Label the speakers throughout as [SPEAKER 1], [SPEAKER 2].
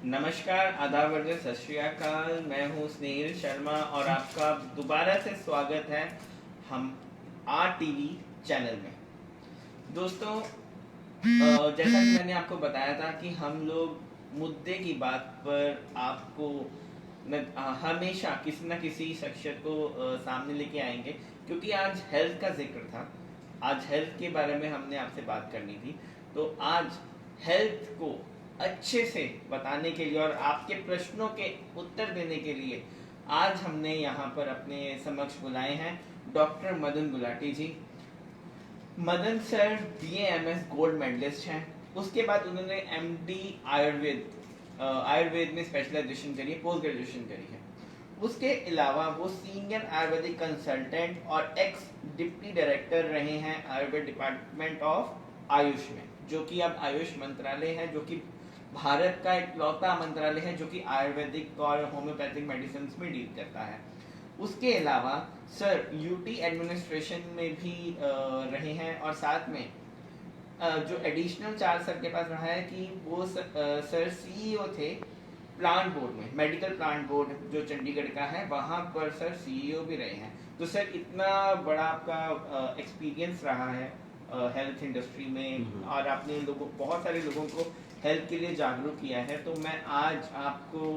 [SPEAKER 1] नमस्कार, आदाब, वर्जन, सत श्री अकाल। मैं हूँ स्नेहिल शर्मा और आपका दोबारा से स्वागत है हम RTV चैनल में। दोस्तों, जैसा कि मैंने आपको बताया था कि हम लोग मुद्दे की बात पर आपको हमेशा किसी न किसी शख्सियत को सामने लेके आएंगे, क्योंकि आज हेल्थ का जिक्र था। आज हेल्थ के बारे में हमने आपसे बात करनी थी। तो आज हेल्थ को अच्छे से बताने के लिए और आपके प्रश्नों के उत्तर देने के लिए आज हमने यहाँ पर अपने समक्ष बुलाए हैं doctor Madan Gulati ji. Madan sir BAMS gold medalist हैं। उसके बाद उन्होंने MD आयुर्वेद में स्पेशलाइजेशन करी है, पोस्ट ग्रेजुएशन करी है। उसके अलावा वो सीनियर आयुर्वेदिक कंसल्टेंट और एक्स डिप्टी डायरेक्टर रहे हैं आयुर्वेद डिपार्टमेंट ऑफ आयुष में, जो कि अब आयुष मंत्रालय है, जो कि भारत का एक लौता मंत्रालय है जो कि आयुर्वेदिक और होम्योपैथिक मेडिसिन में डील करता है। उसके अलावा सर UT एडमिनिस्ट्रेशन में भी रहे हैं और साथ में जो एडिशनल चार्ज सर के पास रहा है कि वो सर CEO थे प्लांट बोर्ड में, मेडिकल प्लांट बोर्ड जो चंडीगढ़ का है, वहाँ पर सर CEO भी रहे हैं। तो सर इतना बड़ा आपका एक्सपीरियंस रहा है हेल्थ इंडस्ट्री में और आपने बहुत सारे लोगों को हेल्थ के लिए जागरूक किया है। तो मैं आज आपको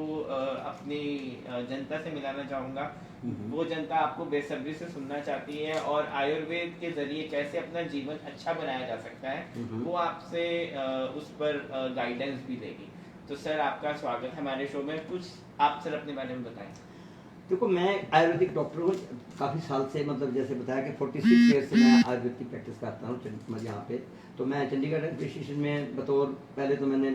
[SPEAKER 1] अपनी जनता से मिलाना चाहूँगा। वो जनता आपको बेसब्री से सुनना चाहती है और आयुर्वेद के जरिए कैसे अपना जीवन अच्छा बनाया जा सकता है, वो आपसे उस पर गाइडेंस भी देगी। तो सर आपका स्वागत है हमारे शो में। कुछ आप सर अपने बारे में बताएं।
[SPEAKER 2] देखो, मैं आयुर्वेदिक डॉक्टर हूँ काफ़ी साल से, मतलब जैसे बताया कि 46 ईयर से मैं आयुर्वेद की प्रैक्टिस करता हूँ यहाँ पे। तो मैं चंडीगढ़ एडमिनिस्ट्रेशन में बतौर, पहले तो मैंने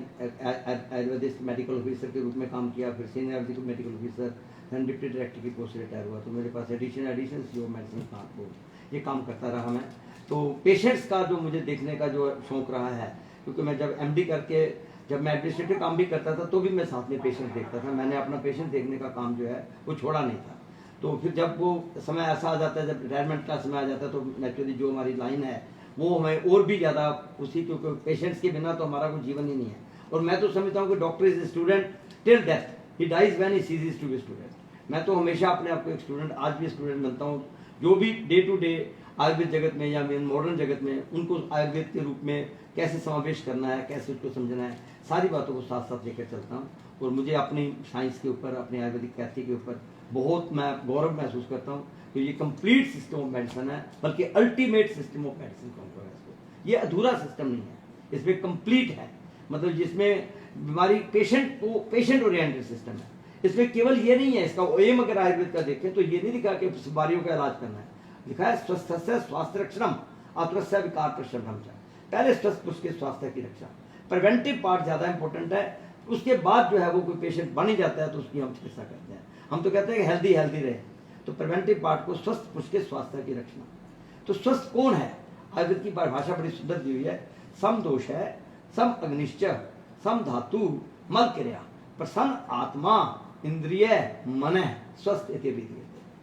[SPEAKER 2] आयुर्वेदिक मेडिकल ऑफिसर के रूप में काम किया, फिर सीनियर आयुर्वेदिक मेडिकल ऑफिसर, फिर डिप्टी डायरेक्टर की पोस्ट से रिटायर हुआ। तो मेरे पास एडिशनल जो मेडिसिन प्लांट बोर्ड, ये काम करता रहा मैं। तो पेशेंट्स का जो मुझे देखने का जो शौक रहा है, क्योंकि मैं जब MD करके जब मैं एडमिनिस्ट्रेटिव काम भी करता था तो भी मैं साथ में पेशेंट देखता था। मैंने अपना पेशेंट देखने का काम जो है वो छोड़ा नहीं था। तो फिर जब वो समय ऐसा आ जाता है, जब रिटायरमेंट का समय आ जाता है, तो नेचुरली जो हमारी लाइन है वो हमें और भी ज़्यादा उसी, क्योंकि पेशेंट्स के बिना तो हमारा कोई जीवन ही नहीं है। और मैं तो समझता हूँ कि doctor is student till death, he dies when he ceases to be student. मैं तो हमेशा अपने आप को एक स्टूडेंट, आज भी स्टूडेंट बनता हूँ। जो भी डे टू डे आयुर्वेद जगत में या मॉडर्न जगत में, उनको आयुर्वेद के रूप में कैसे समावेश करना है, कैसे उसको समझना है, सारी बातों को साथ साथ लेकर चलता हूँ। और मुझे अपनी साइंस के ऊपर, अपनी आयुर्वेदिक ख्याति के ऊपर बहुत मैं गौरव महसूस करता हूँ कि ये कंप्लीट सिस्टम ऑफ मेडिसिन है, बल्कि अल्टीमेट सिस्टम ऑफ मेडिसिन कहूँगा इसको। ये अधूरा सिस्टम नहीं है, इसमें कंप्लीट है, मतलब जिसमें बीमारी पेशेंट ओरिएंटेड सिस्टम है। इसमें केवल ये नहीं है, इसका एम अगर आयुर्वेद का देखें तो ये नहीं लिखा कि बीमारियों का इलाज करना है, लिखा है स्वस्थ स्वास्थ्य रक्षणम अतुरस्य विकार प्रशमनम। पहले स्वस्थ पुरुष के स्वास्थ्य की रक्षा, प्रिवेंटिव पार्ट ज्यादा इंपॉर्टेंट है। उसके बाद जो है वो कोई पेशेंट बन ही जाता है तो उसकी हम चिकित्सा करते हैं। हम तो कहते हैं कि हेल्दी रहे, तो प्रिवेंटिव पार्ट को स्वस्थ पुरुष के स्वास्थ्य की रक्षा। तो स्वस्थ कौन है? आयुर्वेद की परिभाषा बड़ी सुंदर दी हुई है। सम दोष है, सम अग्निश्च, सम धातु मल क्रिया, प्रसन्न आत्मा इंद्रिय मन स्वस्थ इति।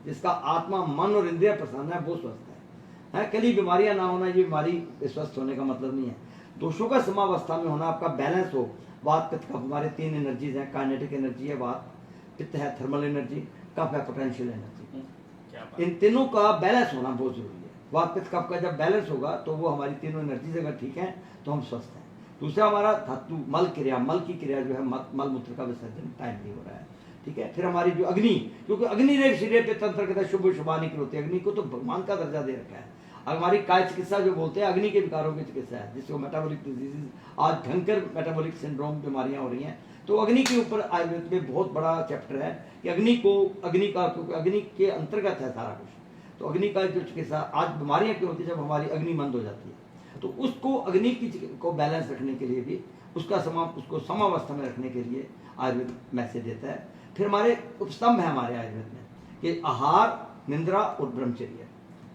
[SPEAKER 2] जिसका आत्मा, मन और इंद्रिय प्रसन्न है वो स्वस्थ है। कली बीमारियां ना होना, ये बीमारी स्वस्थ होने का मतलब नहीं है। दोषों का समावस्था में होना, आपका बैलेंस हो। वात पित्त कफ, हमारे 3 एनर्जीज हैं। काइनेटिक एनर्जी है वात, पित्त है थर्मल एनर्जी, कफ है पोटेंशियल एनर्जी। इन तीनों का बैलेंस होना बहुत जरूरी है। वात पित्त कफ का जब बैलेंस होगा तो वो हमारी तीनों एनर्जीज अगर ठीक है तो हम स्वस्थ हैं। दूसरा हमारा धातु मल क्रिया, मल की क्रिया जो है, मल मूत्र का विसर्जन टाइम नहीं हो रहा है, ठीक है। फिर हमारी जो अग्नि, क्योंकि अग्नि ने शरीर पे तंत्र कहता है शुभ शुभानी होती है, अग्नि को तो भगवान का दर्जा दे रखा है। हमारी काय चिकित्सा जो बोलते हैं अग्नि के विकारों की चिकित्सा है, जिसको मेटाबॉलिक डिजीज, आज भयंकर मेटाबॉलिक सिंड्रोम बीमारियां हो रही हैं। तो अग्नि के ऊपर आयुर्वेद में बहुत बड़ा चैप्टर है कि अग्नि के अंतर्गत है सारा कुछ। तो अग्नि का जो चिकित्सा, आज बीमारियां क्यों होती है? जब हमारी अग्नि मंद हो जाती है। तो उसको अग्नि की को बैलेंस रखने के लिए भी, उसको समावस्था में रखने के लिए आयुर्वेद मैसेज देता है। फिर हमारे उपस्तंभ है हमारे आयुर्वेद में कि आहार, निंद्रा और ब्रह्मचर्य।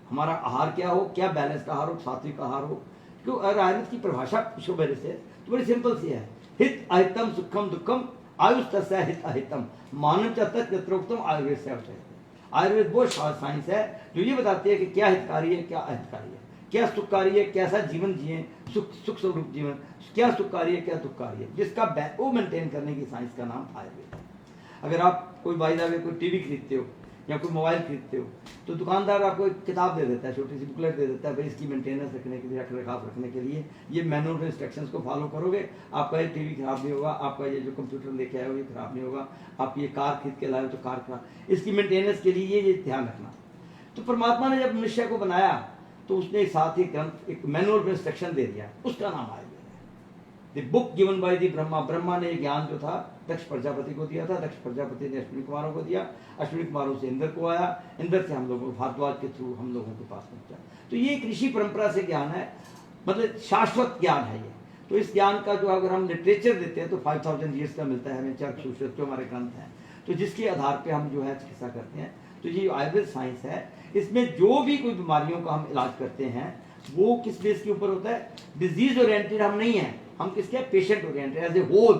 [SPEAKER 2] हमारा आहार क्या हो, क्या बैलेंस्ड आहार हो, सात्विक आहार हो। क्यों? अगर आयुर्वेद की परिभाषा पूछो मेरे से तो बड़ी सिंपल सी है। हित अहितम सुखम दुखम आयुष तस्य हित अहितम मानव चत्रोक्तम आयुर्वेद से। आयुर्वेद वो साइंस है जो ये बताती है कि क्या हितकारी है, क्या अहितकारी है, क्या सुखकारी है, कैसा जीवन जिए, सुख स्वरूप जीवन, क्या सुखकारी है क्या दुखकारी है, जिसका वो मेंटेन करने की साइंस का नाम आयुर्वेद है। अगर आप कोई बाई द वे कोई टीवी खरीदते हो या कोई मोबाइल खरीदते हो तो दुकानदार आपको एक किताब दे देता है, छोटी सी बुकलेट दे देता है, भाई इसकी मेंटेनेंस रखने के लिए, रख रखाव रखने के लिए ये मैनुअल इंस्ट्रक्शंस को फॉलो करोगे, आपका ये टीवी खराब नहीं होगा, आपका ये जो कंप्यूटर लेके आए हो ये खराब नहीं होगा, आप ये कार खरीद के लाए हो तो कार खराब, इसकी मेंटेनेंस के लिए ये ध्यान रखना। तो परमात्मा ने जब मनुष्य को बनाया तो उसने साथ ही ग्रंथ एक मैनुअल इंस्ट्रक्शन दे दिया, उसका नाम आयुर्वेद है। The book given by the Brahma. Brahma ने ज्ञान जो था दक्ष प्रजापति को दिया था, दक्ष प्रजापति ने अश्विनी कुमारों को दिया, अश्विनी कुमारों से इंद्र को आया, इंद्र से हम लोगों भारद्वाज के थ्रू हम लोगों के पास पहुंचा। तो ये एक ऋषि परंपरा से ज्ञान है, मतलब शाश्वत ज्ञान है ये। तो इस ज्ञान का जो अगर हम लिटरेचर देते हैं तो 5000 ईयर्स का मिलता है हमें, चर्क सुश्रुत जो हमारे ग्रंथ हैं, तो जिसके आधार पे हम जो है चिकित्सा करते हैं। तो ये आयुर्वेद साइंस है, इसमें जो भी कोई बीमारियों का हम इलाज करते हैं वो किस बेस के ऊपर होता है, डिजीज ओरिएंटेड हम नहीं है, हम किसके patient oriented, as a whole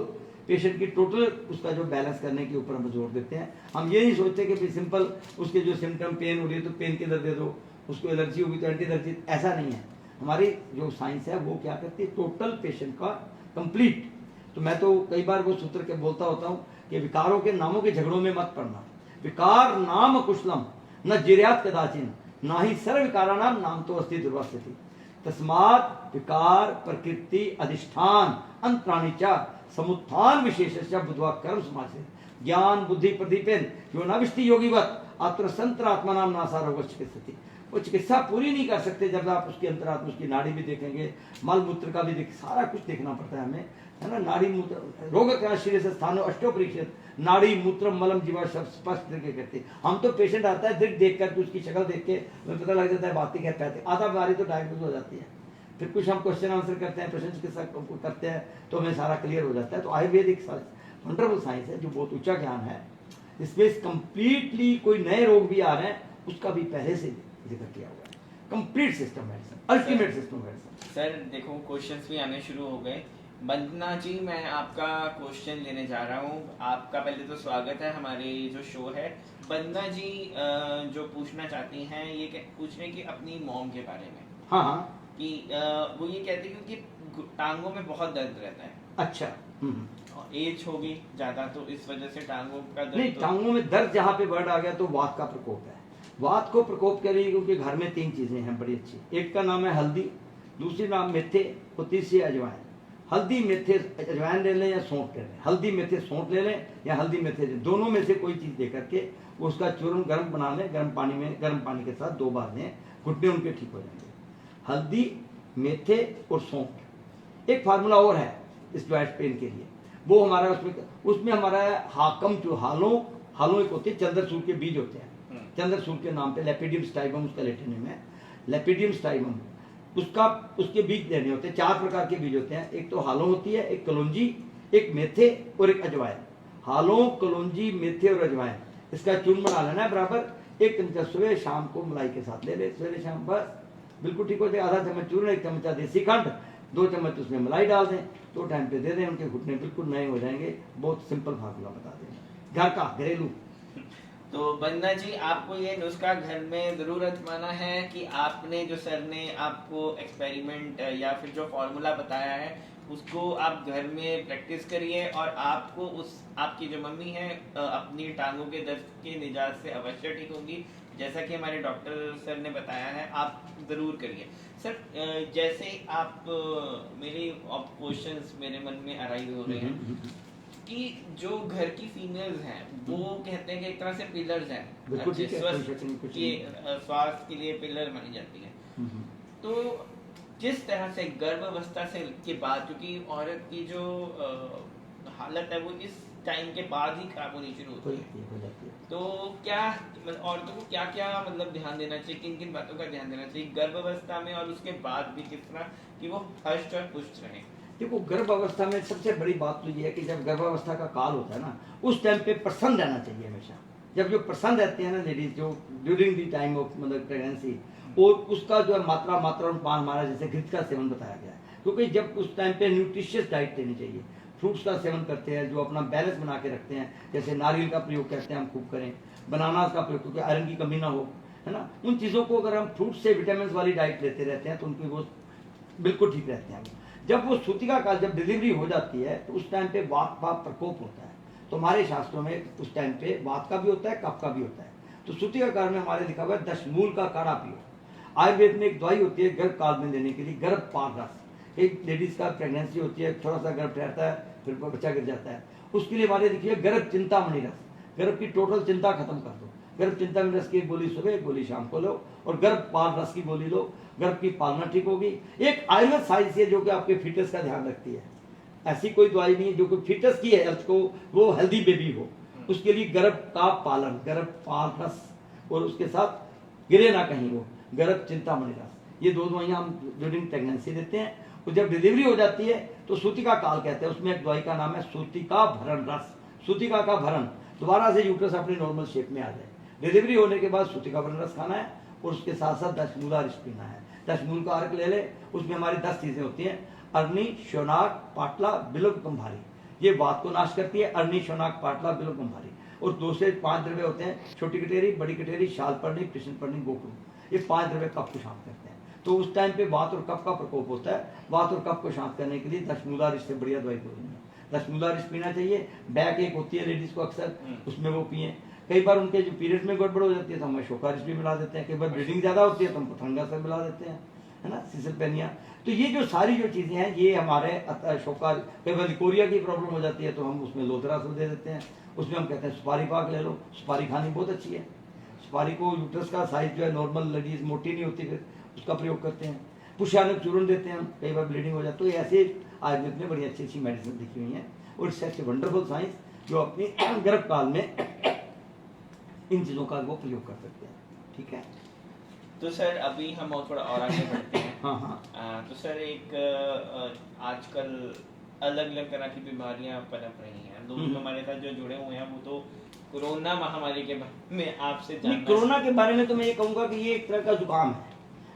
[SPEAKER 2] patient की टोटल उसका जो बैलेंस करने के ऊपर हम जोर देते हैं। हम ये नहीं सोचते कि सिंपल उसके जो सिम्टम पेन हो रही है तो पेन किलर दे दो, उसको एलर्जी होगी तो एंटी एलर्जी, ऐसा नहीं है। हमारी जो साइंस है वो क्या करती है, टोटल पेशेंट का कंप्लीट। तो मैं तो कई बार वो सूत्र के बोलता होता हूँ कि विकारों के नामों के झगड़ों में मत पड़ना, विकार नाम कुशलम न जिर्यात कदाचिन, ना ही सर्व विकारा नाम तो अस्ति दुर्वास्यति, तस्मात् विकार प्रकृति अधिष्ठान अंतराणीचा समुत्थान विशेषस्य बुद्ध्वा कर्म समासे ज्ञान बुद्धि प्रदीपेन यो नविष्टि योगीवत आत्मसंत्र आत्मा नाम नासार होगा चिकित्सति। वो चिकित्सा पूरी नहीं कर सकते जब आप उसकी अंतरात्मा, उसकी नाड़ी भी देखेंगे, मल मूत्र का भी सारा कुछ देखना पड़ता है हमें, है ना। नाड़ी मूत्र रोग का शरीर से स्थान अष्टोपरीक्षित नाड़ी मूत्र मलम जीवा सब स्पष्ट करके कहते हैं। हम तो पेशेंट आता है दृढ़ देख कर उसकी शक्ल देख के हमें पता लग जाता है बातें क्या कहते हैं, आधा बीमारी तो डायग्नोज हो जाती है। फिर कुछ हम क्वेश्चन आंसर करते हैं, प्रश्न चिकित्सा करते हैं तो हमें सारा क्लियर हो जाता है। तो आयुर्वेदिक वंडरफुल साइंस है जो बहुत ऊंचा ज्ञान है, इसमें कंप्लीटली कोई नए रोग भी आ रहे हैं उसका भी पहले से जिक्र किया हुआ है। Complete system medicine, ultimate system medicine.
[SPEAKER 1] Sir देखो क्वेश्चंस भी आने शुरू हो गए। वंदना जी मैं आपका क्वेश्चन लेने जा रहा हूँ। आपका पहले तो स्वागत है हमारे जो शो है। वंदना जी जो पूछना चाहती हैं ये पूछ रहे हैं कि अपनी मॉम के बारे में।
[SPEAKER 2] हाँ हाँ।
[SPEAKER 1] कि वो ये कहती है क्योंकि टांगों में बहुत दर्द रहता है।
[SPEAKER 2] अच्छा।
[SPEAKER 1] एज होगी ज्यादा तो इस वजह से टांगों का दर्द।
[SPEAKER 2] नहीं, टांगों में दर्द जहाँ पे वर्ड आ गया तो वात का प्रकोप है। वात को प्रकोप के लिए क्योंकि घर में 3 चीजें हैं बड़ी अच्छी, एक का नाम है हल्दी, दूसरी नाम मेथे और तीसरी अजवाइन। हल्दी मेथे अजवाइन ले लें या सौंठ ले लें, हल्दी मेथे सौंठ ले लें या हल्दी मेथे दोनों में से कोई चीज दे करके उसका चूर्ण गर्म बना लें, गर्म पानी के साथ 2 बार लें, घुटने उनके ठीक हो जाएंगे। हल्दी मेथे और सौंठ। एक फार्मूला और है इस जॉइंट पेन के लिए, वो हमारा उसमें हमारा हाकम जो हालों एक होते हैं, चंद्रसूर के बीज होते हैं, चंद्रसूर के नाम पे लेपिडियम स्टाइबम उसका लैटिन नेम है, लेपिडियम स्टाइबम। उसके बीज लेने होते हैं, 4 प्रकार के बीज होते हैं, एक तो हालों होती है, एक कलौंजी, एक मेथे और एक अजवाइन। हालों, कलौंजी, मेथे और अजवाइन इसका चूर्ण बना लेना है बराबर। 1 चमचा सुबह शाम को मलाई के साथ ले ले, सवेरे शाम बस बिल्कुल ठीक हो जाए। आधा चम्मच चूर्ण, 1 चमचा देसी खंड, 2 चम्मच उसमें मलाई डाल दें, तो टाइम पे दे दें, उनके घुटने बिल्कुल नए हो जाएंगे। बहुत सिंपल फार्मूला बता देंगे, घर का घरेलू।
[SPEAKER 1] तो वंदना जी आपको ये नुस्खा घर में जरूर आजमाना है कि आपने जो सर ने आपको एक्सपेरिमेंट या फिर जो फॉर्मूला बताया है उसको आप घर में प्रैक्टिस करिए और आपको आपकी जो मम्मी है अपनी टांगों के दर्द के निजात से अवश्य ठीक होगी, जैसा कि हमारे डॉक्टर सर ने बताया है। आप जरूर करिए सर। जैसे आप मेरे क्वेश्चंस मेरे मन में अराइज हो रहे हैं कि जो घर की फीमेल्स हैं वो कहते हैं कि एक तरह से पिलर्स हैं, स्वास्थ्य के लिए पिलर मानी जाती है। तो जिस तरह से गर्भावस्था से के बाद, क्योंकि औरत की जो हालत है वो इस टाइम के बाद ही खराब होनी शुरू होती है, तो क्या औरतों को क्या क्या मतलब ध्यान देना चाहिए, किन किन बातों का ध्यान देना चाहिए गर्भावस्था में और उसके बाद भी, किस तरह कि वो हष्ट और पुष्ट रहें?
[SPEAKER 2] देखो, गर्भावस्था में सबसे बड़ी बात तो ये है कि जब गर्भावस्था का काल होता है ना, उस टाइम पे प्रसन्न रहना चाहिए हमेशा। जब जो प्रसन्न रहते हैं ना लेडीज, जो ड्यूरिंग दी टाइम ऑफ मतलब प्रेगनेंसी, और उसका जो है मात्रा और पान हमारा जैसे घृत का सेवन बताया गया है, क्योंकि जब उस टाइम पे न्यूट्रिशियस डाइट लेनी चाहिए। फ्रूट्स का सेवन करते हैं जो अपना बैलेंस बना के रखते हैं, जैसे नारियल का प्रयोग करते हैं हम खूब करें, बनानास का प्रयोग क्योंकि आयरन की कमी ना हो, है ना। उन चीज़ों को अगर हम फ्रूट से विटामिन वाली डाइट लेते रहते हैं तो उनकी वो बिल्कुल ठीक रहते हैं। जब वो सूतिका काल जब डिलीवरी हो जाती है तो उस टाइम पे वात का प्रकोप होता है। तो हमारे शास्त्रों में उस टाइम पे वात का भी होता है, कफ का भी होता है। तो सूतिका काल में हमारे लिखा हुआ है दशमूल का काढ़ा पियो। आयुर्वेद में एक दवाई होती है गर्भ काल में देने के लिए, गर्भपाल रस। एक लेडीज का प्रेगनेंसी होती है, थोड़ा सा गर्भ ठहरता है, फिर बच्चा गिर जाता है, उसके लिए हमारे देखिए गर्भ चिंतामणि रस। गर्भ की टोटल चिंता खत्म कर दो। गर्भ चिंतामणि रस की एक गोली सुबह, एक गोली शाम को लो, और गर्भपाल रस की गोली लो, गर्भ की पालना ठीक होगी। एक आयुर्वेद साइंस है जो कि आपके फिटनेस का ध्यान रखती है। ऐसी कोई दवाई नहीं है जो कि फिटनेस की हेल्थ को, वो हेल्दी बेबी हो, उसके लिए गर्भ का पालन, गर्भपाल रस, और उसके साथ गिरे ना कहीं वो गर्भ चिंतामणि रस। ये दो दवाइयां हम ड्यूरिंग प्रेगनेंसी देते हैं। तो जब डिलीवरी हो जाती है तो सूतिका काल कहते हैं, उसमें एक दवाई का नाम है सूतिका भरण रस। सूतिका का भरण, दोबारा से यूट्रस अपनी नॉर्मल शेप में आ जाए। डिलीवरी होने के बाद सूतिका भरण रस खाना है, और उसके साथ साथ दशमूला रस पीना है। दशमूल का अर्क ले ले, उसमें हमारी 10 चीजें होती हैं, अरनी, शौनाक, पाटला, बिल्व, कुंभारी। ये वात को नाश करती है, अरनी, शौनाक, पाटला, बिल्व, कुंभारी। और 2 से 5 द्रव्य होते हैं, छोटी कटेरी, बड़ी कटेरी, शालपर्णी, कृष्णपर्णी, गोकुल। ये 5 द्रव्य कफ को शांत करते हैं। तो उस टाइम पे वात और कफ का प्रकोप होता है। वात और कफ को शांत करने के लिए दशमूला रस से बढ़िया दवाई कोई नहीं है। दशमूला रस पीना चाहिए। बैक एक होती है लेडीज को अक्सर, उसमें वो पिए। कई बार उनके जो पीरियड में गड़बड़ हो जाती है तो हम अशोका रस भी मिला देते हैं। कई बार ब्लीडिंग ज्यादा होती है तो हम पथंगा से मिला देते हैं, है ना, सिसलपेनिया। तो ये जो सारी जो चीजें हैं ये हमारे अशोका, कई बार लिकोरिया की प्रॉब्लम हो जाती है तो हम उसमें लोथरा से दे देते हैं। उसमें हम कहते हैं सुपारी पाक ले लो, सुपारी खानी बहुत अच्छी है। सुपारी को यूट्रस का साइज जो है नॉर्मल, लेडीज मोटी नहीं होती, फिर उसका प्रयोग करते हैं। पुष्यानक चूर्ण देते हैं हम, कई बार ब्लीडिंग हो जाए। तो ऐसे आयुर्वेद में बड़ी अच्छी अच्छी मेडिसिन लिखी हुई हैं, और सच वंडरफुल साइंस जो अपनी गर्भ काल में इन चीजों का वो प्रयोग कर सकते हैं। ठीक है,
[SPEAKER 1] तो सर अभी हम और थोड़ा और आगे बढ़ते हैं।
[SPEAKER 2] हाँ हाँ।
[SPEAKER 1] तो सर एक आजकल अलग अलग तरह की बीमारियां पनप रही हैं। लोग हमारे साथ जो जुड़े हुए हैं वो तो कोरोना महामारी के बारे में आपसे जानना।
[SPEAKER 2] कोरोना के बारे में तो मैं ये कहूंगा कि ये एक तरह का जुकाम है।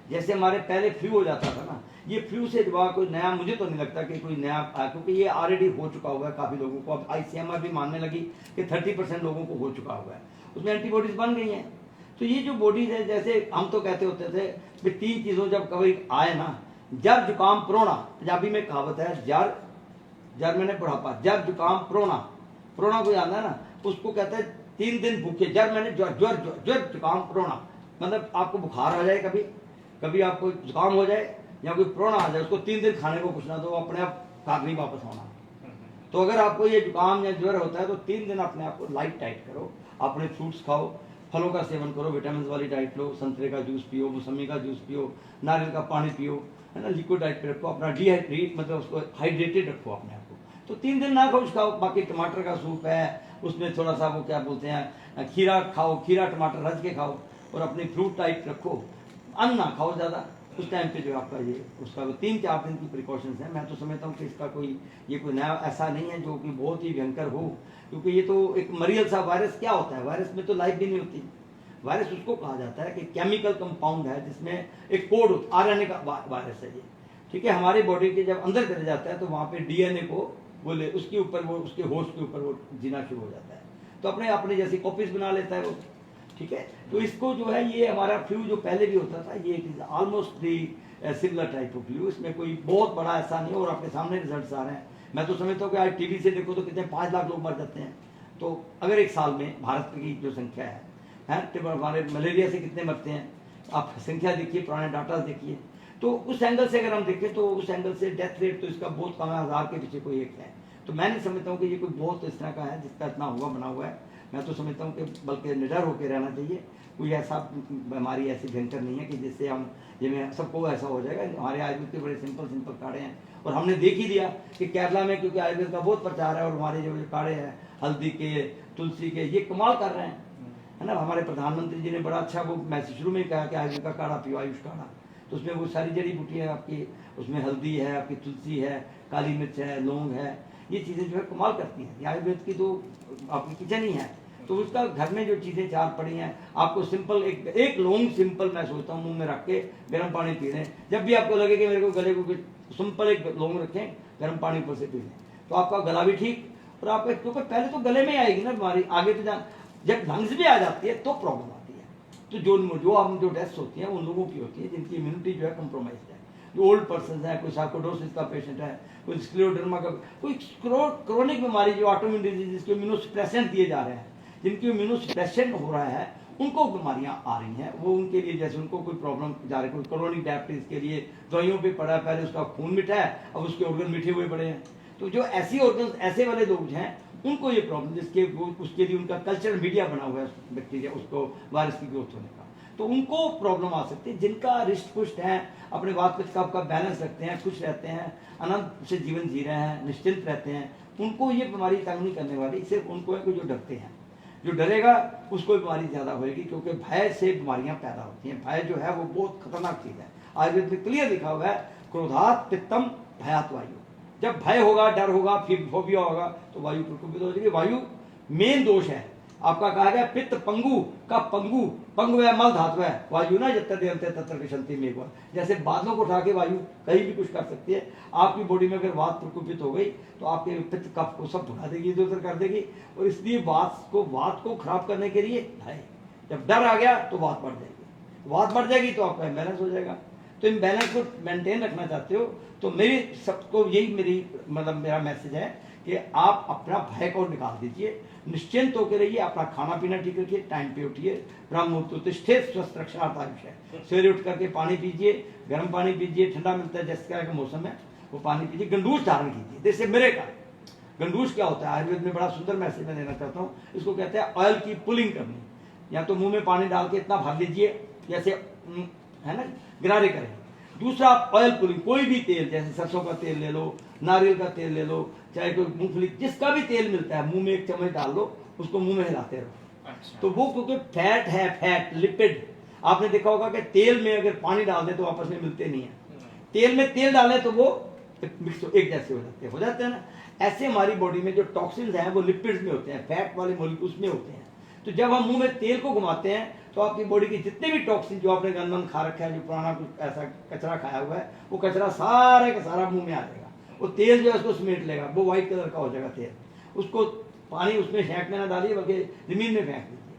[SPEAKER 2] जैसे हमारे पहले फ्लू हो जाता था ना, ये फ्लू से जवाब कोई नया, मुझे तो नहीं लगता कि कोई नया, क्योंकि ये ऑलरेडी हो चुका हुआ है काफी लोगों को। अब ICMR भी मानने लगी कि 30% लोगों को हो चुका हुआ है, उसमें एंटीबॉडीज बन गई हैं। तो ये जो बॉडीज है, जैसे हम तो कहते होते थे कि 3 चीजों जब कभी आए ना, जर जुकाम प्रोना, पंजाबी में कहावत है, जर मैंने बुढ़ापा, जर जुकाम प्रोना, प्रोना कोई आता है ना, उसको कहते हैं 3 दिन भूखे। जर मैंने ज्वर जुकाम प्रोना, मतलब आपको बुखार आ जाए, कभी कभी आपको जुकाम हो जाए या कोई प्रोना आ जाए, उसको 3 दिन खाने को कुछ ना तो अपने आप घर नहीं वापस होना। तो अगर आपको ये जुकाम या ज्वर होता है तो 3 दिन अपने आप को लाइट टाइट करो, अपने फ्रूट्स खाओ, फलों का सेवन करो, विटामिन वाली डाइट लो, संतरे का जूस पियो, मौसमी का जूस पियो, नारियल का पानी पियो, है ना, लिक्विड डाइट पे रखो, अपना डिहाइड्रेट मतलब उसको हाइड्रेटेड रखो अपने आप को। तो 3 दिन ना कुछ खाओ, बाकी टमाटर का सूप है, उसमें थोड़ा सा वो क्या बोलते हैं, खीरा खाओ, खीरा टमाटर रच के खाओ, और अपनी फ्रूट डाइट रखो, अन्न ना खाओ ज्यादा। उस टाइम पे जो आपका ये उसका 3-4 दिन की प्रिकॉशंस है। मैं तो समझता हूँ कि इसका कोई ये कोई नया ऐसा नहीं है जो कि बहुत ही भयंकर हो, क्योंकि ये तो एक मरियल सा वायरस क्या होता है, वायरस में तो लाइफ भी नहीं होती। वायरस उसको कहा जाता है कि केमिकल कंपाउंड है जिसमें एक कोड RNA का वायरस है ये। ठीक है, हमारी बॉडी के जब अंदर चले जाता है तो वहाँ पे DNA को बोले उसके ऊपर वो, उसके होस्ट के ऊपर वो जीना शुरू हो जाता है, तो अपने अपने जैसी कॉपीज बना लेता है वो। ठीक है, तो इसको जो है ये हमारा फ्लू जो पहले भी होता था, ये it is almost the similar type of flu. इसमें कोई बहुत बड़ा ऐसा नहीं, और आपके सामने रिजल्ट्स आ रहे हैं। मैं तो समझता हूँ कि आज टीवी से देखो तो कितने 5 लाख लोग मर जाते हैं। तो अगर एक साल में भारत की जो संख्या है तो हमारे मलेरिया से कितने मरते हैं, आप संख्या देखिए, पुराने डाटा देखिए। तो उस एंगल से अगर हम देखें तो उस एंगल से डेथ रेट तो इसका बहुत कम है, 1000 के पीछे कोई एक है। तो मैं नहीं समझता हूँ कि ये कोई बहुत इस तरह का है जिसका इतना हुआ बना हुआ है। मैं तो समझता हूँ कि बल्कि निडर होकर रहना चाहिए। कोई ऐसा बीमारी ऐसी भयंकर नहीं है कि जिससे हम जिन्हें सबको ऐसा हो जाएगा। हमारे आयुर्वेद के बड़े सिंपल काढ़े हैं, और हमने देख ही दिया कि केरला में, क्योंकि आयुर्वेद का बहुत प्रचार है, और हमारे जो काढ़े हैं हल्दी के, तुलसी के, ये कमाल कर रहे हैं, है ना। हमारे प्रधानमंत्री जी ने बड़ा अच्छा वो मैसेज शुरू में कहा कि आयुर्वेद का काढ़ा पियो, आयुष काढ़ा। तो उसमें वो सारी जड़ी बूटियाँ आपकी, उसमें हल्दी है, आपकी तुलसी है, काली मिर्च है, लौंग है, ये चीज़ें जो है कमाल करती हैं। आयुर्वेद की तो आपकी किचन ही है। तो उसका घर में जो चीज़ें 4 पड़ी हैं, आपको सिंपल एक लौंग सिंपल मैं सोचता हूँ मुंह में रख के गर्म पानी पी लें। जब भी आपको लगे कि मेरे को गले को, सिंपल एक लौंग रखें, गर्म पानी ऊपर से पी लें, तो आपका गला भी ठीक। और आपका, क्योंकि पहले तो गले में आएगी ना बीमारी, आगे तो जब लंग्स भी आ जाती है तो प्रॉब्लम आती है। तो जो हम जो डेथ्स होती हैं उन लोगों की होती है जिनकी इम्यूनिटी जो है कम्प्रोमाइज है, जो ओल्ड पर्सन है, कोई सार्कोडोसिस का पेशेंट है, कोई स्क्लेरोडर्मा का, कोई क्रोनिक बीमारी जो ऑटोइम्यून डिजीज जिसको इम्यूनोसप्रेसेंट दिए जा रहे हैं, जिनकी इम्यूनोसप्रेसेंट हो रहा है उनको बीमारियां आ रही हैं, वो उनके लिए जैसे उनको कोई प्रॉब्लम जा रही है, कोई क्रोनिक डायबिटीज के लिए दवाइयों पे पड़ा है, पहले उसका खून मीठा है अब उसके ऑर्गन मीठे हुए पड़े हैं। तो जो ऐसी ऑर्गन ऐसे वाले लोग हैं उनको ये प्रॉब्लम, जिसके उसके लिए उनका कल्चर मीडिया बना हुआ है बैक्टीरिया उसको वायरस की ग्रोथ होने का, तो उनको प्रॉब्लम आ सकती है। जिनका रिष्ट पुष्ट है, अपने वात पित्त का बैलेंस रखते हैं, खुश रहते हैं, आनंद से जीवन जी रहे हैं, निश्चिंत रहते हैं, उनको ये बीमारी तंग नहीं करने वाली। सिर्फ उनको है कि जो डरते हैं, जो डरेगा उसको बीमारी ज्यादा होगी, क्योंकि भय से बीमारियां पैदा होती हैं। भय जो है वो बहुत खतरनाक चीज है। आयुर्वेद में क्लियर लिखा हुआ है, क्रोधात पित्तम भयात वायु। जब भय होगा, डर होगा, फिर फोबिया होगा तो वायु प्रकोपित हो जाएगी। वायु मेन दोष है आपका, कहा गया पित्त पंगु का पंगु, पंगु है मल धातु है, वायु ना जब तक तत्र विशंति मेघ। जैसे बादलों को उठा के वायु कहीं भी कुछ कर सकती है, आपकी बॉडी में अगर वात प्रकोपित हो गई तो आपके पित्त कफ को सब भगा देगी, इधर उधर कर देगी। और इसलिए वात को खराब करने के लिए भय, जब डर आ गया तो वात बढ़ जाएगी, वात बढ़ जाएगी तो आपका इम्बैलेंस हो जाएगा। तो इम्बैलेंस को मेंटेन रखना चाहते हो तो मेरी सबको यही मेरा मैसेज है कि आप अपना भय को निकाल दीजिए, निश्चिंत होकर रहिए, अपना खाना पीना ठीक रखिए, टाइम पे उठिए, ब्रह्म मुहूर्त स्वस्थ रक्षणार्थ आयुष है। सवेरे उठ करके पानी पीजिए, गर्म पानी पीजिए, ठंडा मिलता है जिस तरह का मौसम है वो पानी पीजिए, गंडूस धारण कीजिए। जैसे मेरे का गंडूस क्या होता है, आयुर्वेद में बड़ा सुंदर मैसेज मैं देना चाहता हूँ, इसको कहते हैं ऑयल की पुलिंग करनी। या तो मुंह में पानी डाल के इतना भर लीजिए जैसे है ना गिरारे करें। दूसरा आप ऑयल पुलिंग, कोई भी तेल, जैसे सरसों का तेल ले लो, नारियल का तेल ले लो, चाहे कोई मूंगफली, जिसका भी तेल मिलता है, मुंह में एक चम्मच डाल दो, उसको मुंह में हिलाते रहो।
[SPEAKER 1] अच्छा।
[SPEAKER 2] तो वो क्योंकि फैट है, फैट लिपिड, आपने देखा होगा कि तेल में अगर पानी डाल दे तो आपस में मिलते नहीं है, तेल में तेल डालें तो वो मिक्स एक जैसे हो जाते हैं ना। ऐसे हमारी बॉडी में जो टॉक्सिन्स हैं वो लिपिड्स में होते हैं, फैट वाले मॉलिक्यूल्स में होते हैं। तो जब हम मुंह में तेल को घुमाते हैं तो आपकी बॉडी की जितने भी टॉक्सिन जो आपने गंदम खा रखा है, जो पुराना कुछ ऐसा कचरा खाया हुआ है, वो कचरा सारे का सारा मुंह में आ जाएगा। वो तेल जो है उसको समेट लेगा, वो व्हाइट कलर का हो जाएगा तेल। उसको पानी उसमें शेक में ना डालिए बल्कि जमीन में फेंक दीजिए,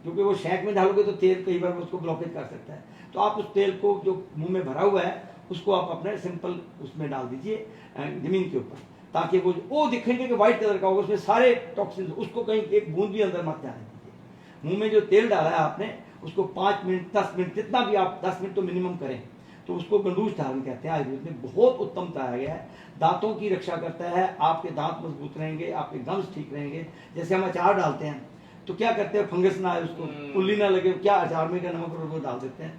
[SPEAKER 2] क्योंकि वो शेक में डालोगे तो तेल कई बार उसको ब्लॉकेज कर सकता है। तो आप उस तेल को जो मुंह में भरा हुआ है उसको आप अपने सिंपल उसमें डाल दीजिए जमीन के ऊपर, ताकि वो दिखेंगे कि व्हाइट कलर का होगा, उसमें सारे टॉक्सिन, उसको कहीं एक बूंद भी अंदर मत जाने दीजिए। मुंह में जो तेल डाला है आपने उसको 5 मिनट 10 मिनट जितना भी आप 10 मिनट तो मिनिमम करें, तो उसको गंडूस धारण कहते हैं। आयुर्वेद में बहुत उत्तम बताया गया है, दांतों की रक्षा करता है, आपके दांत मजबूत रहेंगे, आपके गम्स ठीक रहेंगे। जैसे हम अचार डालते हैं तो क्या करते हैं, फंगस ना आए, उसको पुल्ली ना लगे, क्या अचार में क्या नमक वो डाल देते हैं,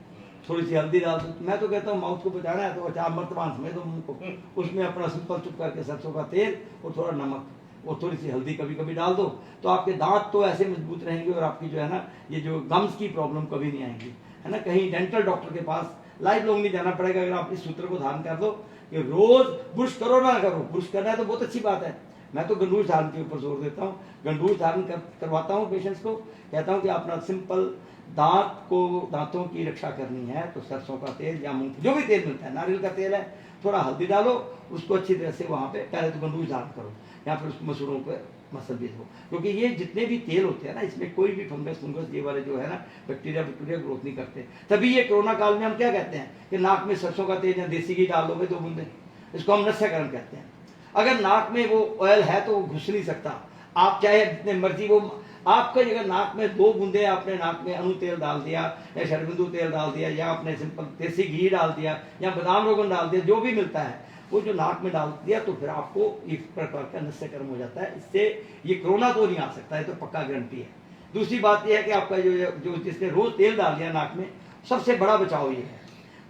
[SPEAKER 2] थोड़ी सी हल्दी डाल दो। मैं तो कहता हूँ माउथ को बचाना है तो अचार मर्तबान समझ दो मुंह को, उसमें अपना सिंपल चुप करके सरसों का तेल और थोड़ा नमक और थोड़ी सी हल्दी कभी कभी डाल दो, तो आपके दांत तो ऐसे मजबूत रहेंगे और आपकी जो है ना ये जो गम्स की प्रॉब्लम कभी नहीं आएंगी, है ना। कहीं डेंटल डॉक्टर के पास लाइफ लॉन्ग नहीं जाना पड़ेगा अगर आप इस सूत्र को धारण कर दो कि रोज ब्रुश करो ना करो, ब्रुश करना है तो बहुत अच्छी बात है। मैं तो गंडूस धारण के ऊपर जोर देता हूँ, गंडूस धारण करवाता हूँ पेशेंट्स को, कहता हूँ कि अपना सिंपल दांतों की रक्षा करनी है तो सरसों का तेल या मूंगफली जो भी तेल मिलता है, नारियल का तेल है, थोड़ा हल्दी डालो, उसको अच्छी तरह से वहाँ पे पहले तो गंडूस धारण करो या फिर उसको मसूरों पर मसल भी दो, क्योंकि ये जितने भी तेल होते हैं ना इसमें कोई भी फंगस ये वाले जो है ना बैक्टीरिया ग्रोथ नहीं करते। तभी ये कोरोना काल में हम क्या कहते हैं कि नाक में सरसों का तेल या देसी घी डाल दोगे 2 बूंदे, इसको हम नस्यकरण कहते हैं। अगर नाक में वो ऑयल है तो वो घुस नहीं सकता, आप चाहे जितने मर्जी वो आपका जगह नाक में 2 बूंदे आपने नाक में अनु तेल डाल दिया या शरबिंदु तेल डाल दिया या आपने सिंपल देसी घी डाल दिया या बादाम रोगन डाल दिया, जो भी मिलता है वो जो नाक में डाल दिया तो फिर आपको एक प्रकार का नस्यकरण हो जाता है। इससे ये कोरोना तो नहीं आ सकता है, तो पक्का गारंटी है। दूसरी बात यह है कि आपका जो जिसने रोज तेल डाल दिया नाक में, सबसे बड़ा बचाव ये है।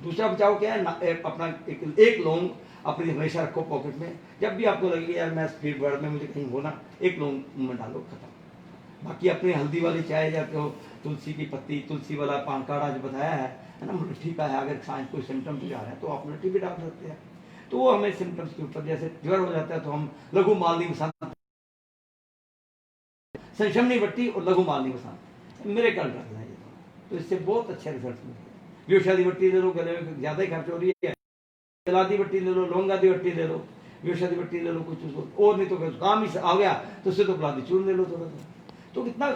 [SPEAKER 2] दूसरा बचाव क्या है, अपना एक लौंग अपनी हमेशा रखो पॉकेट में, जब भी आपको लगे यार मैं स्पीड वर्ड में मुझे कहीं होना, एक लौंग मुंह में डालो, खत्म। बाकी अपनी हल्दी वाली चाय या तो तुलसी की पत्ती, तुलसी वाला पान काढ़ा जो बताया है ना, मुलट्ठी का है, अगर साइंस कोई सिम्टम भी आ रहा है तो आप मुलट्ठी भी डाल सकते हैं। तो वो हमें सिम्टम्स के ऊपर, जैसे ज्वर हो जाता है तो हम लघु मालनी वसान, संशमनी वट्टी और लघु मालनी वसान मेरे कल करना है, तो इससे बहुत अच्छे रिजल्ट मिलते हैं। व्योषादी वट्टी ले लो, गले में ज्यादा ही खर्च हो रही है, जलादी वट्टी ले लो, लौंगादी वट्टी ले लो, व्योषादी वट्टी ले लो, कुछ उसको और नहीं तो काम ही आ गया तो उससे तो गुलाबी चूर्ण ले लो थोड़ा सा। तो इतना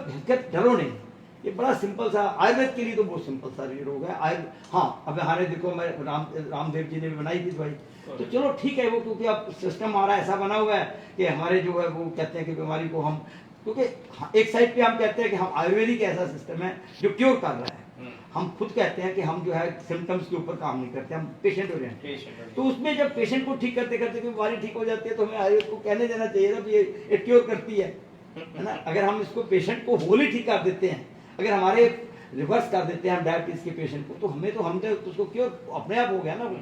[SPEAKER 2] डरो नहीं, ये बड़ा सिंपल सा, आयुर्वेद के लिए तो बहुत सिंपल सा ये रोग है। हाँ, अब हमारे देखो मैं रामदेव जी ने भी बनाई थी दवाई, तो चलो ठीक है वो, क्योंकि अब सिस्टम हमारा ऐसा बना हुआ है कि हमारे जो है वो कहते हैं कि बीमारी को हम, क्योंकि एक साइड पे हम कहते हैं कि हम आयुर्वेदिक ऐसा सिस्टम है जो क्योर कर रहा है, हम खुद कहते हैं कि हम जो है सिम्टम्स के ऊपर काम नहीं करते, हम पेशेंट ओरिएंटेड। तो उसमें जब पेशेंट को ठीक करते करते बीमारी ठीक हो जाती है तो हमें आयुर्वेद को कहने देना चाहिए ना ये क्योर करती है ना। अगर हम इसको पेशेंट को होल ही ठीक कर देते हैं, अगर हमारे रिवर्स कर देते हैं हम डायबिटीज के पेशेंट को, तो हमें तो हम उसको क्योर अपने आप हो गया ना वो।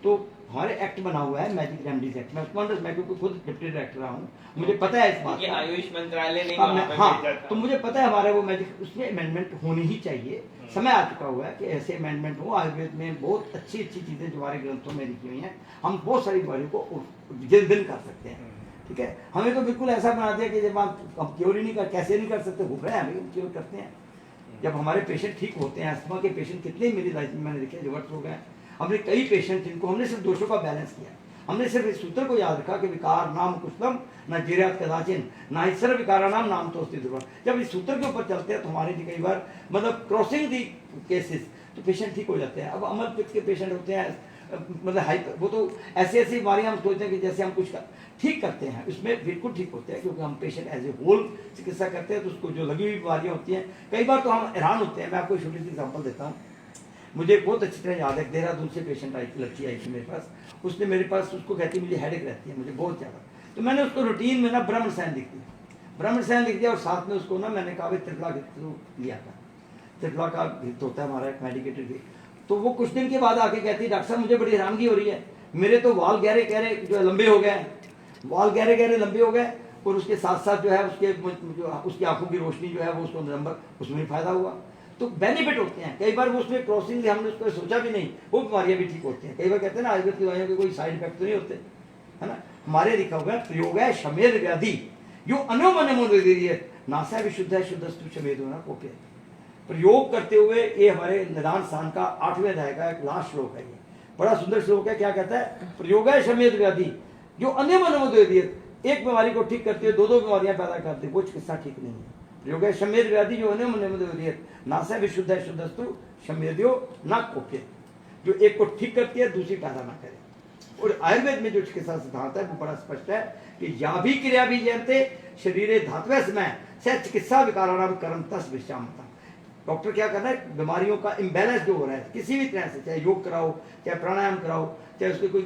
[SPEAKER 2] तो हमारे एक्ट बना हुआ है मैजिक रेमेडीज एक्ट, मैं उसको मैं क्योंकि खुद डिप्टी डायरेक्टर रहा हूँ, मुझे पता है इस बात
[SPEAKER 1] का, आयुष मंत्रालय ने
[SPEAKER 2] हाँ, तो मुझे पता है हमारे वो मैजिक, उसमें अमेंडमेंट होनी ही चाहिए। समय आ चुका हुआ है कि ऐसे अमेंडमेंट हो। आयुर्वेद में बहुत अच्छी अच्छी चीजें जो हमारे ग्रंथों में लिखी हुई हैं, हम बहुत सारी बीमारियों को दिन कर सकते हैं। ठीक है, हमें तो बिल्कुल ऐसा बना दिया कि जब हम क्योर ही नहीं कर, कैसे नहीं कर सकते, हो रहे हैं हम क्योर करते हैं। जब हमारे पेशेंट ठीक होते हैं, अस्थमा के पेशेंट कितने मेरी लाइफ में मैंने देखे रिवर्स हो गए। हमने कई पेशेंट जिनको हमने सिर्फ दोषों का बैलेंस किया, हमने सिर्फ इस सूत्र को याद रखा कि विकार नाम कुशलम न जीरात कदाचिन ना ईश्वर विकारा नाम तो ध्रुवम। जब इस सूत्र के ऊपर चलते हैं तो हमारे लिए कई बार मतलब क्रॉसिंग दी केसेस तो पेशेंट ठीक हो जाते हैं। अब अमल पित्त के पेशेंट होते हैं, मतलब हाई, वो तो ऐसी ऐसी बीमारियां हम सोचते हैं कि जैसे हम कुछ ठीक करते हैं, उसमें बिल्कुल ठीक होते हैं, क्योंकि हम पेशेंट एज ए होल चिकित्सा करते हैं। तो उसको जो लगी हुई बीमारियां होती हैं, कई बार तो हम हैरान होते हैं। मैं आपको छोटी सी एग्जाम्पल देता हूँ, मुझे बहुत अच्छी तरह याद है, देहरादून से पेशेंट आई थी, लड़की आई थी मेरे पास। उसने मेरे पास, उसको कहती मुझे हेडेक रहती है मुझे बहुत ज़्यादा, तो मैंने उसको रूटीन में ना ब्रह्म रसायन लिख दिया, ब्रह्म रसायन लिख दिया, और साथ में उसको ना मैंने कहा त्रिफला घृत लिया था। त्रिफला का घृत होता है हमारा एक मेडिकेटेड घृत। तो वो कुछ दिन के बाद आके कहती डॉक्टर साहब मुझे बड़ी हैरानगी हो रही है, मेरे तो वाल गहरे गहरे जो है लंबे हो गए, वाल गहरे गहरे लंबे हो गए, और उसके साथ साथ जो है उसकी आंखों की रोशनी जो है वो उसको नंबर, उसमें फायदा हुआ। तो बेनिफिट होते हैं। कई बार वो उसमें क्रॉसिंग हमने उसको सोचा भी नहीं, वो बीमारियां भी ठीक होती हैं। कई बार कहते हैं ना आयुर्वेद की दवाइयों के कोई साइड इफेक्ट तो नहीं होते, है ना। हमारे लिखा हुआ है प्रयोग है शमेद व्याधि जो अनोमन नासा विशुद्ध है शुद्धस्तु शमेद होना कोप्य। प्रयोग करते हुए ये हमारे निदान स्थान का 8वें अध्याय का एक लास्ट श्लोक है। ये बड़ा सुंदर श्लोक है। क्या कहता है? प्रयोग है शमेद व्याधि जो अनोमन एक बीमारी को ठीक करती है, दो बीमारियां पैदा करती है, वो चिकित्सा ठीक नहीं है। प्रयोग है शमेद व्याधि जो अनोमन नासा विशुद्ध है शुद्धस्तु शमेद्यो न कोप्य, जो एक को ठीक करती है दूसरी पैदा ना करे। और आयुर्वेद में जो चिकित्सा सिद्धांत है वो बड़ा स्पष्ट है कि या भी क्रिया भी जयते शरीरे धात्वे समय से चिकित्सा विकाराणाम कर्म तस विश्रामता। डॉक्टर क्या करना है? बीमारियों का इम्बैलेंस जो हो रहा है किसी भी तरह से, चाहे योग कराओ, चाहे प्राणायाम कराओ, चाहे उसके कोई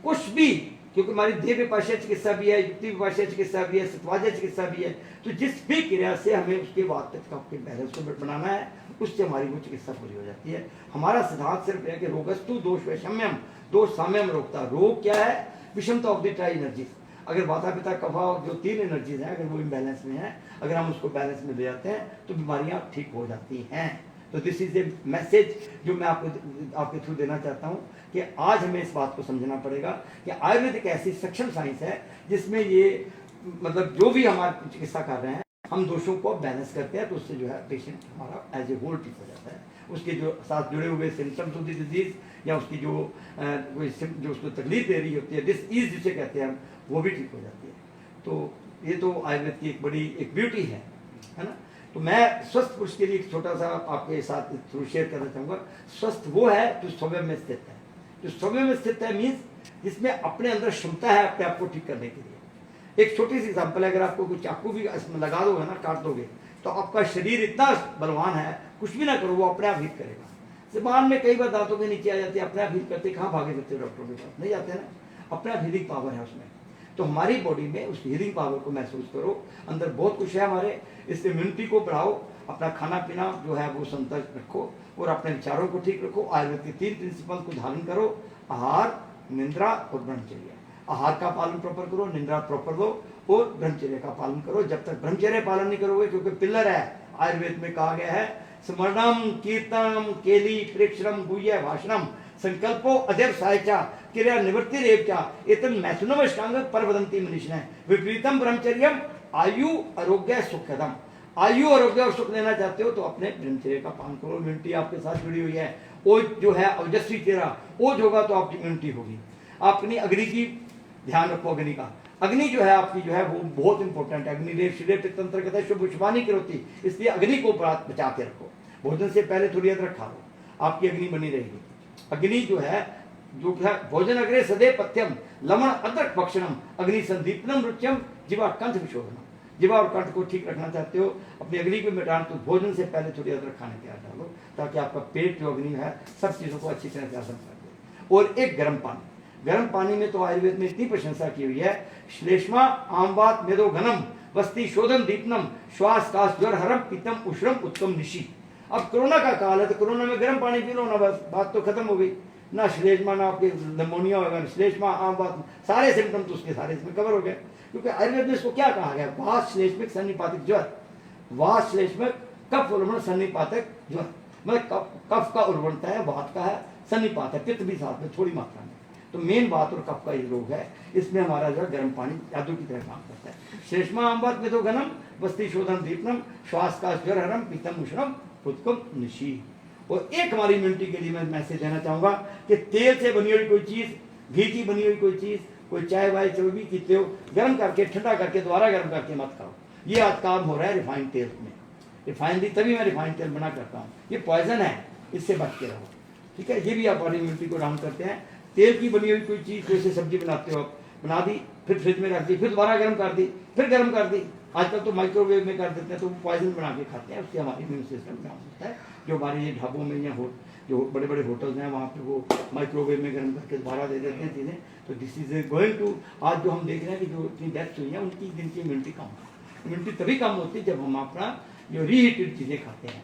[SPEAKER 2] कुछ भी, क्योंकि हमारी देह विपाशय चिकित्सा भी है, युक्ति विपाशय चिकित्सा भी है, सत्वाजय चिकित्सा भी है। तो जिस भी क्रिया से हमें उसके वास्तविक का बैलेंस को बनाना है, उससे हमारी वो चिकित्सा पूरी हो जाती है। हमारा सिद्धांत सिर्फ है कि रोगस्तु दोष वैषम्यम, दोष साम्यम रोकता। रोग क्या है? विषमता ऑफ द ट्राई एनर्जीज। अगर वाता पिता कफा जो 3 एनर्जीज हैं, अगर वो इम्बैलेंस में है, अगर हम उसको बैलेंस में ले जाते हैं तो बीमारियां ठीक हो जाती हैं। तो दिस इज ए मैसेज जो मैं आपके थ्रू देना चाहता हूं कि आज हमें इस बात को समझना पड़ेगा कि आयुर्वेद एक ऐसी सक्षम साइंस है जिसमें ये मतलब जो भी हमारी चिकित्सा कर रहे हैं, हम दोषों को बैलेंस करते हैं, तो उससे जो है पेशेंट हमारा एज ए होल ठीक हो जाता है। उसके जो साथ जुड़े हुए सिम्टम्स ऑफ द डिजीज या उसकी जो जो उसको तकलीफ दे रही होती है, डिसईज जिसे कहते हैं हम, वो भी ठीक हो जाती है। तो ये तो आयुर्वेद की एक बड़ी एक ब्यूटी है ना। तो मैं स्वस्थ पुरुष के लिए एक छोटा सा आपके साथ थ्रू शेयर करना चाहूँगा। स्वस्थ वो है जो स्वयं में स्थित है। जो स्वयं में स्थित है मीन्स जिसमें अपने अंदर क्षमता है अपने आप को ठीक करने के लिए। एक छोटी सी एग्जाम्पल है, अगर आपको कोई चाकू भी इसमें लगा दोगे ना, काट दोगे, तो आपका शरीर इतना बलवान है, कुछ भी ना करो वो अपने आप हील करेगा। जुबान में कई बार दांतों के नीचे आ जाती है, अपने आप हील करते, कहाँ भागे फिरते डॉक्टरों के पास? नहीं जाते ना, अपने आप हीलिंग पावर है उसमें। तो हमारी बॉडी में उस हीलिंग पावर को महसूस करो, अंदर बहुत कुछ है हमारे। इस इम्यूनिटी को बढ़ाओ, अपना खाना पीना जो है वो संतुलित रखो और अपने विचारों को ठीक रखो। आयुर्वेद के 3 प्रिंसिपल को धारण करो, आहार, निंद्रा और ब्रह्मचर्य। आहार का पालन प्रॉपर करो, निंद्रा प्रॉपर लो और ब्रह्मचर्य का पालन करो। जब तक ब्रह्मचर्य पालन नहीं करोगे, क्योंकि पिलर है, आयुर्वेद में कहा गया है स्मरणम कीर्तनम केली प्रेक्षणम गुह्य भाषणम संकल्पो अध्यव सायचा क्रिया निवृत्ति रेवचा एतन मैथुनम अष्टांग परवदंती मनीषिण विपरीतम ब्रह्मचर्यम आयु आरोग्य सुखदम। आयु आरोग्य और सुख लेना चाहते हो तो अपने ब्रह्मचर्य का पालन करो। इम्यूनिटी आपके साथ जुड़ी हुई है। ओज जो है ओजस्वी चेहरा, ओज होगा तो आपकी इम्यूनिटी होगी। अपनी अग्नि की ध्यान रखो अग्नि का। अग्नि जो है आपकी जो है वो बहुत इंपॉर्टेंट है। अग्निदेव शिलेप तंत्र कहते हैं शुभ शुभानी करोती, इसलिए अग्नि को बचा के रखो। भोजन से पहले थोड़ी अदरक खा लो, आपकी अग्नि बनी रहेगी। अग्नि जो है भोजन अग्रे सदैव पथ्यम लवण अदरक भक्षणम अग्नि संदीपनम रुच्यम जीवा कंठ विशोधनम। जीवा और कंठ को ठीक रखना चाहते हो, अपनी अग्नि को मिटाना, तो भोजन से पहले थोड़ी अदरक खाने के बाद डालो, ताकि आपका पेट जो अग्नि है सब चीज़ों को अच्छी तरह से आसन कर दे। और एक गर्म पानी, गर्म पानी में तो आयुर्वेद में इतनी प्रशंसा की हुई है, श्लेष्मा आमवात मेदो घनम वस्ती शोधन दीपनम श्वास काश ज्वर हरम पितम उष्णम उत्तम निशी। अब कोरोना का काल है तो कोरोना में गर्म पानी पी लो ना, बस बात तो खत्म हो गई। ना श्लेष्मा ना आपके निमोनिया होगा, श्लेष्मा आमवात सारे सिम्टम तो उसके सारे इसमें कवर हो गए। क्योंकि आयुर्वेद में इसको क्या कहा गया, वात श्लेष्मिक सन्निपातिक ज्वर, वात श्लेष्मिक कफ उर्वण सन्निपातक ज्वर, मतलब कफ का उर्वणता है, वात का है, सन्निपात है, पित्त भी साथ में थोड़ी मात्रा में। तो मेन बात और कफ का ये रोग है, इसमें हमारा जो गर्म पानी जादू की तरह काम करता है। श्लेष्मा आमवात में तो घनम वस्ती शोधन दीपनम श्वास का ज्वर हरम पितम उष्णम उत्तम निशी। और एक हमारी इम्यूनिटी के लिए मैं मैसेज देना चाहूंगा कि तेल से बनी हुई कोई चीज, घी की बनी हुई कोई चीज, कोई चाय वाय जो भी पीते हो, गर्म करके ठंडा करके दोबारा गर्म करके मत खाओ। ये आज काम हो रहा है रिफाइंड तेल में। रिफाइनरी तभी मैं रिफाइंड तेल बना करता हूँ, ये पॉइजन है, इससे बच के रहो, ठीक है। ये भी आप हमारी इम्यूनिटी को डाउन करते हैं। तेल की बनी हुई कोई चीज, जैसे सब्जी बनाते हो, बना दी, फिर फ्रिज में रख दी, फिर दोबारा गर्म कर दी, फिर गर्म कर दी। आजकल तो माइक्रोवेव में कर देते हैं, तो वो पॉइजन बना के खाते हैं, उससे हमारी इम्यून सिस्टम डाउन होता है। जो हमारे ये ढाबों में या जो बड़े बड़े होटल्स हैं, वहाँ पे वो माइक्रोवेव में गर्म करके दोबारा दे देते हैं चीज़ें। तो दिस इज गोइंग टू, आज जो हम देख रहे हैं कि जो इतनी डेथ्स हुई हैं, उनकी दिन की इम्यूनिटी कम है। इम्यूनिटी तभी कम होती है जब हम अपना जो रीहीटेड चीज़ें खाते हैं।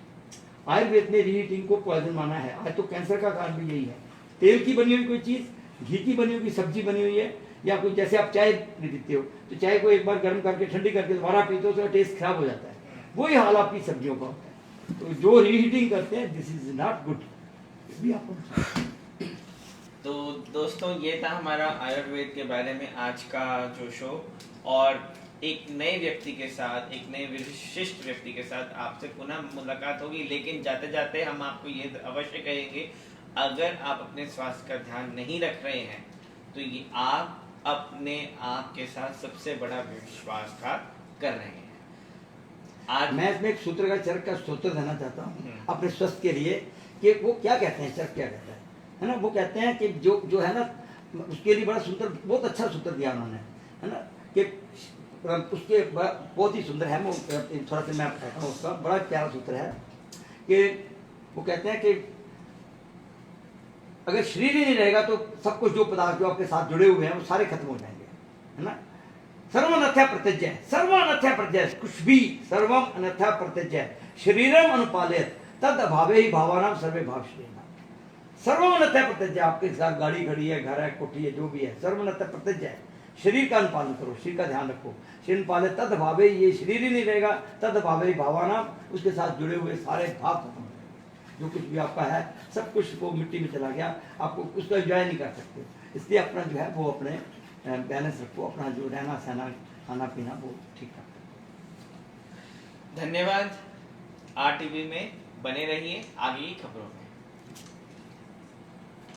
[SPEAKER 2] आयुर्वेद ने रीहीटिंग को पॉइजन माना है। आज तो कैंसर का कारण भी यही है। तेल की बनी हुई कोई चीज़, घी की बनी हुई सब्जी बनी हुई है, या कोई जैसे आप चाय पीते हो, तो चाय को एक बार गर्म करके ठंडी करके दोबारा पीते हो तो टेस्ट खराब हो जाता है। वही हाल आपकी सब्जियों का होता है। तो जो रीहीटिंग करते हैं, दिस इज नॉट गुड।
[SPEAKER 1] तो दोस्तों, ये था हमारा आयुर्वेद के बारे में आज का जो शो, और एक नए व्यक्ति के साथ, एक नए विशिष्ट व्यक्ति के साथ आपसे पुनः मुलाकात होगी। लेकिन जाते जाते हम आपको ये अवश्य कहेंगे, अगर आप अपने स्वास्थ्य का ध्यान नहीं रख रहे हैं तो ये आप अपने आप के साथ सबसे बड़ा विश्वासघात कर रहे हैं।
[SPEAKER 2] आज मैं इसमें एक सूत्र का, चरक का सूत्र देना चाहता हूँ अपने स्वास्थ्य के लिए, कि वो क्या कहते हैं, चरक क्या कहता है ना, वो कहते हैं कि जो है ना, उसके लिए बड़ा सुंदर, बहुत अच्छा सूत्र दिया उन्होंने, है ना, कि उसके बहुत ही सुंदर है। वो थोड़ा सा मैं कहता हूँ, उसका बड़ा प्यारा सूत्र है कि वो कहते हैं कि अगर शरीर ही नहीं रहेगा तो सब कुछ, जो पदार्थ जो आपके साथ जुड़े हुए हैं, वो सारे खत्म हो जाएंगे, है ना। सर्वम अनथ्या प्रत्यज्य, सर्वम अनथ्या प्रत्यय, कुछ भी सर्वम अनथ्या प्रत्यज्य शरीरम अनुपालित तद अभावे ही भावानाम सर्वे भाव श्रेणा। सर्वम अनथ्या प्रत्यज्य, आपके साथ गाड़ी खड़ी है, घर है, कोठी है, जो भी है, सर्वम अनथ्या प्रत्यज्य है। शरीर का अनुपालन करो, शरीर का ध्यान रखो। शरीर पाले तद अभावे, ये शरीर ही नहीं रहेगा, तद अभावे भावानाम, उसके साथ जुड़े हुए सारे भाव खत्म। जो कुछ भी आपका है, सब कुछ वो मिट्टी में चला गया, आपको उसका एंजॉय नहीं कर सकते। इसलिए अपना जो है वो अपने बैलेंस रखो, अपना जो रहना सहना खाना पीना वो ठीक रखो।
[SPEAKER 1] धन्यवाद। RTV में बने रहिए आगे की खबरों में।